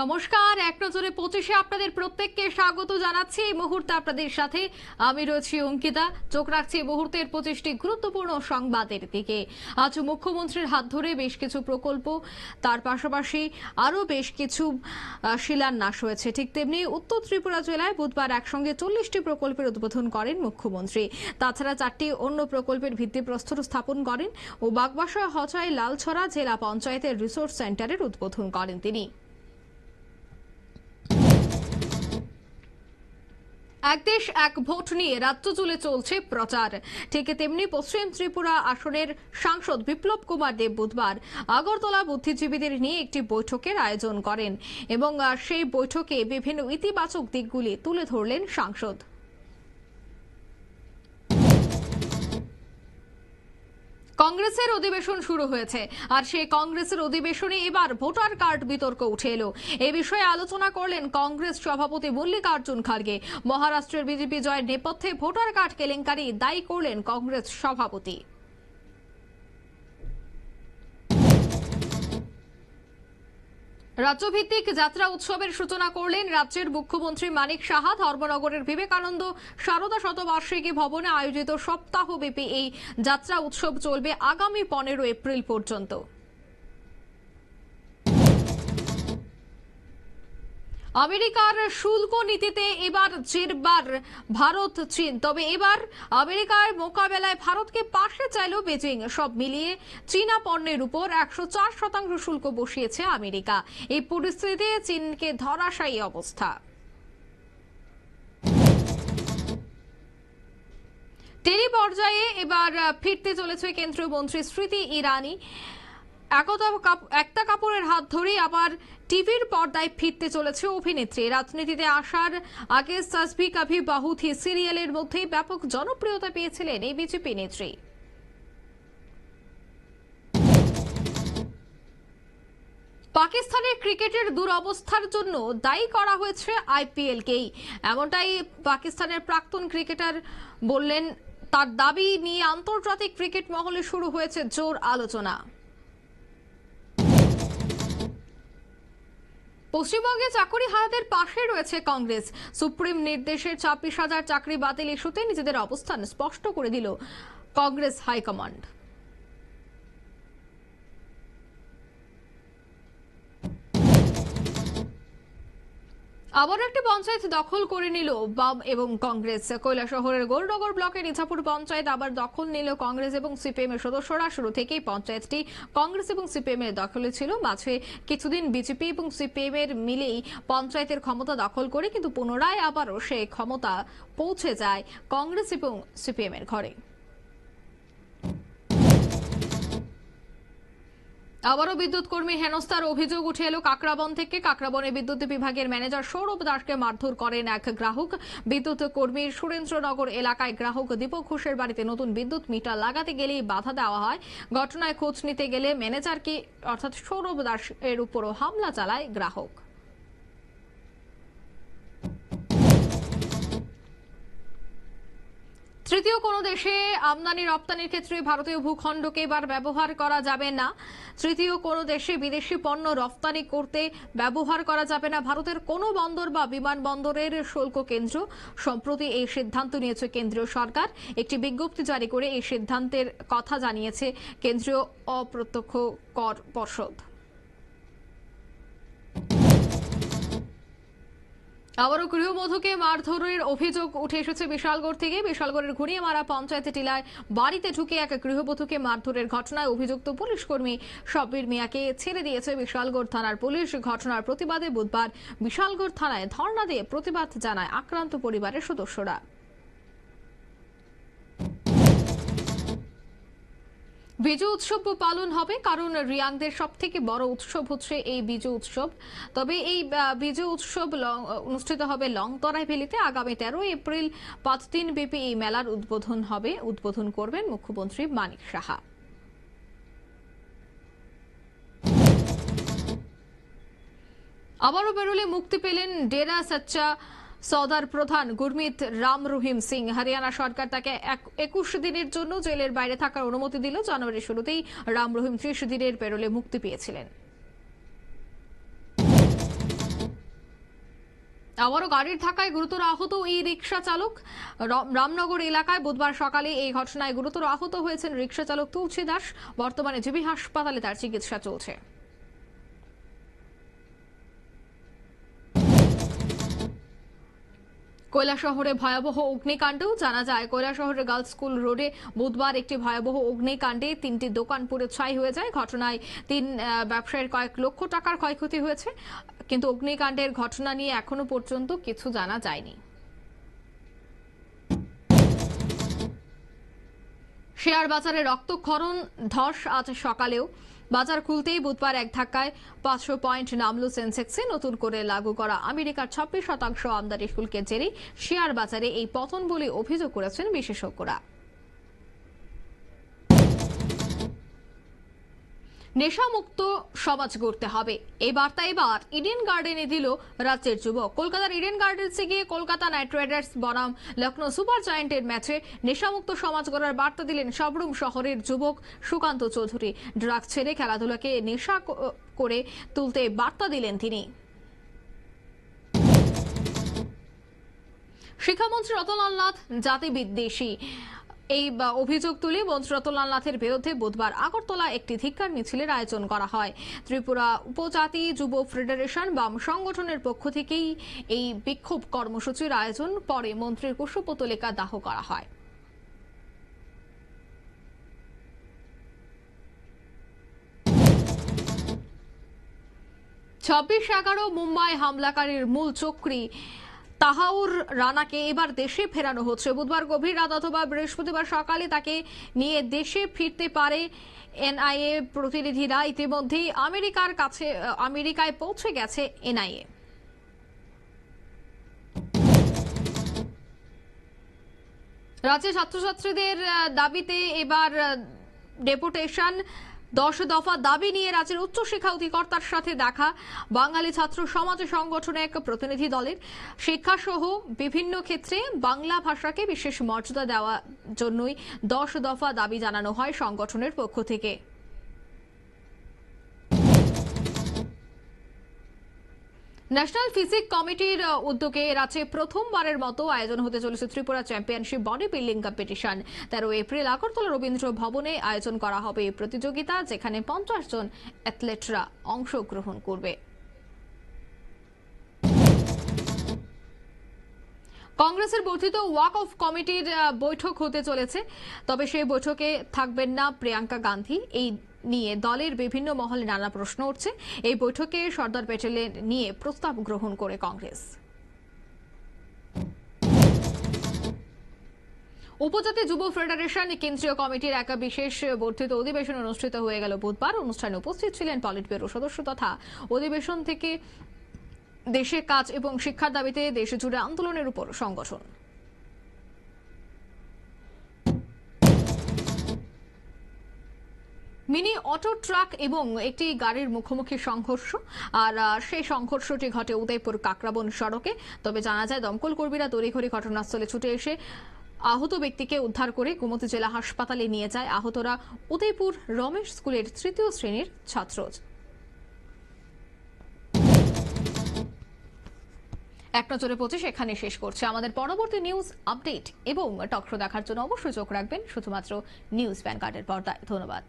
নমস্কার, এক নজরে 25-এ আপনাদের প্রত্যেককে স্বাগত জানাচ্ছি। এই মুহূর্তে আপনাদের সাথে আমি রয়েছি অঙ্কিতা। চোখ রাখছি এই মুহূর্তের 25টি গুরুত্বপূর্ণ সংবাদের দিকে। আজ মুখ্যমন্ত্রীর হাত ধরে বেশ কিছু প্রকল্প, তার পাশাপাশি আরও বেশ কিছু শিলান্যাস হয়েছে। ঠিক তেমনি উত্তর ত্রিপুরা জেলায় বুধবার একসঙ্গে 40টি প্রকল্পের উদ্বোধন করেন মুখ্যমন্ত্রী। তাছাড়া 4টি অন্য প্রকল্পের ভিত্তিপ্রস্তর স্থাপন করেন ও বাগবাসা, হচাই, লালছড়া জেলা পঞ্চায়েতের রিসোর্স সেন্টারের উদ্বোধন করেন তিনি। এক দেশ এক ভোট নিয়ে রাজ্য জুড়ে চলছে প্রচার। ঠিক তেমনি পশ্চিম ত্রিপুরা আসনের সাংসদ বিপ্লব কুমার দেব বুধবার আগরতলা বুদ্ধিজীবীদের নিয়ে একটি বৈঠকের আয়োজন করেন এবং সেই বৈঠকে বিভিন্ন ইতিবাচক দিকগুলি তুলে ধরলেন সাংসদ। কংগ্রেসের অধিবেশন শুরু হয়েছে আর সেই কংগ্রেসের অধিবেশনে এবার ভোটার কার্ড বিতর্ক উঠে এলো। এ বিষয়ে আলোচনা করলেন কংগ্রেস সভাপতি মল্লিকার্জুন খার্গে। মহারাষ্ট্রের বিজেপি জয়ের নেপথ্যে ভোটার কার্ড কেলেঙ্কারি দায়ী করলেন কংগ্রেস সভাপতি। রাজ্যভিত্তিক যাত্রা উৎসবের সূচনা করলেন রাজ্যের মুখ্যমন্ত্রী মানিক সাহা। ধর্মনগরের বিবেকানন্দ সারদা শতবার্ষিকী ভবনে আয়োজিত সপ্তাহব্যাপী এই যাত্রা উৎসব চলবে আগামী 15 এপ্রিল পর্যন্ত। আমেরিকার শুল্ক নীতিতে এবার জেরবার ভারত চীন। তবে এবার আমেরিকার মোকাবেলায় ভারতকে পাশে চাইল বেজিং। সব মিলিয়ে চীনা পণ্যের উপর 104% শুল্ক বসিয়েছে আমেরিকা। এই পরিস্থিতিতে চীনকে ধরাশায়ী অবস্থা। টেলি পর্যায়ে এবার ফিরতে চলেছে কেন্দ্রীয় মন্ত্রী স্মৃতি ইরানি। একটা কাপড়ের হাত ধরেই আবার টিভির পর্দায় ফিরতে চলেছে অভিনেত্রী। রাজনীতিতে আসার আগে সাস ভি কভি বাহু থি সিরিয়ালের মধ্যেই ব্যাপক জনপ্রিয়তা পেয়েছিলেন এই বিজেপি নেত্রী। পাকিস্তানের ক্রিকেটের দুরবস্থার জন্য দায়ী করা হয়েছে আইপিএলকেই, এমনটাই পাকিস্তানের প্রাক্তন ক্রিকেটার বললেন। তার দাবি নিয়ে আন্তর্জাতিক ক্রিকেট মহলে শুরু হয়েছে জোর আলোচনা। পশ্চিমবঙ্গে চাকরি হারাদের পাশে রয়েছে কংগ্রেস। সুপ্রিম নির্দেশের 26,000 চাকরি বাতিল ইস্যুতে নিজেদের অবস্থান স্পষ্ট করে দিল কংগ্রেস হাইকমান্ড। আবার একটি পঞ্চায়েত দখল করে নিল বাম এবং কংগ্রেস। কৈলাসহরের গোলনগর ব্লকের ইছাপুর পঞ্চায়েত আবার দখল নিল কংগ্রেস এবং সিপিএম এর সদস্যরা। শুরু থেকেই পঞ্চায়েতটি কংগ্রেস এবং সিপিএম এর দখলে ছিল। মাঝে কিছুদিন বিজেপি এবং সিপিএম এর মিলেই পঞ্চায়েতের ক্ষমতা দখল করে, কিন্তু পুনরায় আবারও সেই ক্ষমতা পৌঁছে যায় কংগ্রেস এবং সিপিএম এর ঘরে। আবারও বিদ্যুৎ কর্মী হেনস্থার অভিযোগ উঠে এলো কাকরাবন থেকে। কাকরাবনে বিদ্যুৎ বিভাগের ম্যানেজার সৌরভ দাসকে মারধর করেন এক গ্রাহক। বিদ্যুৎ কর্মীর সুরেন্দ্রনগর এলাকায় গ্রাহক দীপক ঘোষের বাড়িতে নতুন বিদ্যুৎ মিটার লাগাতে গেলেই বাধা দেওয়া হয়। ঘটনায় খোঁজ নিতে গেলে ম্যানেজারকে অর্থাৎ সৌরভ দাসের উপরও হামলা চালায় গ্রাহক। তৃতীয় কোনো দেশে আমদানি রপ্তানির ক্ষেত্রে ভারতীয় ভূখণ্ডকে এবার ব্যবহার করা যাবে না। তৃতীয় কোনো দেশে বিদেশি পণ্য রপ্তানি করতে ব্যবহার করা যাবে না ভারতের কোনো বন্দর বা বিমানবন্দরের শুল্ক কেন্দ্র। সম্প্রতি এই সিদ্ধান্ত নিয়েছে কেন্দ্রীয় সরকার। একটি বিজ্ঞপ্তি জারি করে এই সিদ্ধান্তের কথা জানিয়েছে কেন্দ্রীয় অপ্রত্যক্ষ কর পর্ষদ। আবারও গৃহবধূকে মারধরের অভিযোগ উঠে এসেছে বিশালগড় থেকে। বিশালগড়ের ঘুরিয়ামারা পঞ্চায়েতে টিলায় বাড়িতে ঢুকে এক গৃহবধূকে মারধরের ঘটনায় অভিযুক্ত পুলিশ কর্মী শব্বির মিয়াকে ছেড়ে দিয়েছে বিশালগড় থানার পুলিশ। ঘটনার প্রতিবাদে বুধবার বিশালগড় থানায় ধর্ণা দিয়ে প্রতিবাদ জানায় আক্রান্ত পরিবারের সদস্যরা। বিজু উৎসব পালন হবে, কারণ রিয়াংদের সব থেকে বড় উৎসব হচ্ছে এই বিজু উৎসব। তবে এই বিজু উৎসব অনুষ্ঠিত হবে লংতরাই ভ্যালিতে। আগামী 13 এপ্রিল 5 দিন ব্যাপী এই মেলার উদ্বোধন করবেন মুখ্যমন্ত্রী মানিক সাহা। আবারও বেরোলে মুক্তি পেলেন ডেরা সচ্চা সৌদার প্রধান গুরমিত রাম রহিম সিং। হরিয়ানা সরকার তাকে 21 দিনের জন্য জেলের বাইরে থাকার অনুমতি দিল। জানুয়ারির শুরুতেই রাম রহিম 30 দিনের প্যারোলে মুক্তি পেয়েছিলেন। আবারও গাড়ির ধাক্কায় গুরুতর আহত এই রিকশা চালক। রামনগর এলাকায় বুধবার সকালে এই ঘটনায় গুরুতর আহত হয়েছেন রিকশা চালক তুলসী দাস। বর্তমানে জিবি হাসপাতালে তার চিকিৎসা চলছে। কৈলাসহরে ভয়াবহ অগ্নিকাণ্ড। জানা যায় কৈলাসহরের গার্লস স্কুল রোডে বুধবার একটি ভয়াবহ অগ্নিকাণ্ডে 3টি দোকান পুড়ে ছাই হয়ে যায়। ঘটনায় 3 ব্যবসায়ীর কয়েক লক্ষ টাকার ক্ষয়ক্ষতি হয়েছে, কিন্তু অগ্নিকাণ্ডের ঘটনা নিয়ে এখনো পর্যন্ত কিছু জানা যায়নি। শেয়ার বাজারে রক্তক্ষরণ ধস আজ সকালেও। বাজার খুলতেই বুধবার এক ধাক্কায় 500 পয়েন্ট নামল সেন্সেক্সে। নতুন করে লাগু করা আমেরিকার 26% আমদানি শুল্কের জেরে শেয়ার বাজারে এই পতন বলে অভিযোগ করেছেন বিশেষজ্ঞরা। নেশামুক্ত সমাজ গড়তে হবে, এই বার্তা এবার ইডেন গার্ডেনে দিল রাজ্যের যুবক। কলকাতার ইডেন গার্ডেন্সে গিয়ে কলকাতা নাইট রাইডার্স বনাম লখনৌ সুপার জায়ান্টের ম্যাচে নেশামুক্ত সমাজ গড়ার বার্তা দিলেন সাবরুম শহরের যুবক সুকান্ত চৌধুরী। ড্রাগ ছেড়ে খেলাধুলাকে নেশা করে তুলতে বার্তা দিলেন তিনি। শিক্ষামন্ত্রী রতনলাল নাথ জাতি বিদ্বেষী, এই অভিযোগ তুলে মন্ত্রী রতনলাল নাথের বিরুদ্ধে বুধবার আগরতলা একটি ধিক্কার মিছিলের আয়োজন করা হয়। ত্রিপুরা উপজাতি যুব ফেডারেশন বাম সংগঠনের পক্ষ থেকেই এই বিক্ষোভ কর্মসূচির আয়োজন। পরে মন্ত্রীর কুশপুতলিকা দাহ করা হয়। ছাব্বিশ-11 মুম্বাই হামলাকারীর মূল চক্রী তাহাউর রানাকে এবার দেশে ফেরানো হচ্ছে। বুধবার গভীর রাত অথবা বৃহস্পতিবার সকালে তাকে নিয়ে দেশে ফিরতে পারে এনআইএ প্রতিনিধিরা। ইতিমধ্যেই আমেরিকায় পৌঁছে গেছে এনআইএ। রাজ্যে ছাত্রছাত্রীদের দাবিতে এবার ডেপুটেশন। 10 দফা দাবি নিয়ে রাজ্যের উচ্চশিক্ষা অধিকর্তার সাথে দেখা বাঙালি ছাত্র সমাজ সংগঠনের এক প্রতিনিধি দলের। শিক্ষা সহ বিভিন্ন ক্ষেত্রে বাংলা ভাষাকে বিশেষ মর্যাদা দেওয়ার জন্যই 10 দফা দাবি জানানো হয় সংগঠনের পক্ষ থেকে। ন্যাশনাল ফিজিক কমিটির উদ্যোগে রাজ্যে প্রথমবারের মতো আয়োজন হতে চলেছে Tripura championship body building competition. 13 April Agartala Rabindra ভবনে আয়োজন করা হবে এই প্রতিযোগিতা, যেখানে 50 জন অ্যাথলেটরা অংশগ্রহণ করবে। কংগ্রেসের বর্ধিত ওয়াক অফ কমিটির বৈঠক হতে চলেছে, তবে সেই বৈঠকে থাকবেন না প্রিয়াঙ্কা গান্ধী। এই নিয়ে দলের বিভিন্ন মহলে নানা প্রশ্ন উঠছে। এই বৈঠকে সর্দার প্যাটেলের নিয়ে প্রস্তাব গ্রহণ করে কংগ্রেস। উপজাতি যুব ফেডারেশন কেন্দ্রীয় কমিটির এক বিশেষ বর্ধিত অধিবেশন অনুষ্ঠিত হয়ে গেল বুধবার। অনুষ্ঠানে উপস্থিত ছিলেন পলিট ব্যুরো সদস্য তথা অধিবেশন থেকে দেশের কাজ এবং শিক্ষার দাবিতে দেশ জুড়ে আন্দোলনের উপর সংগঠন। মিনি অটো ট্রাক এবং একটি গাড়ির মুখোমুখি সংঘর্ষ, আর সেই সংঘর্ষটি ঘটে উদয়পুর কাকরাবন সড়কে। তবে জানা যায় দমকল কর্মীরা তড়িঘড়ি ঘটনাস্থলে ছুটে এসে আহত ব্যক্তিকে উদ্ধার করে গোমতী জেলা হাসপাতালে নিয়ে যায়। আহতরা উদয়পুর রমেশ স্কুলের 3য় শ্রেণীর ছাত্র। এক নজরে 25 এখানে শেষ করছে। আমাদের পরবর্তী নিউজ আপডেট এবং টক শো দেখার জন্য অবশ্যই চোখ রাখবেন শুধুমাত্র নিউজ ভ্যানগার্ডের পর্দায়। ধন্যবাদ।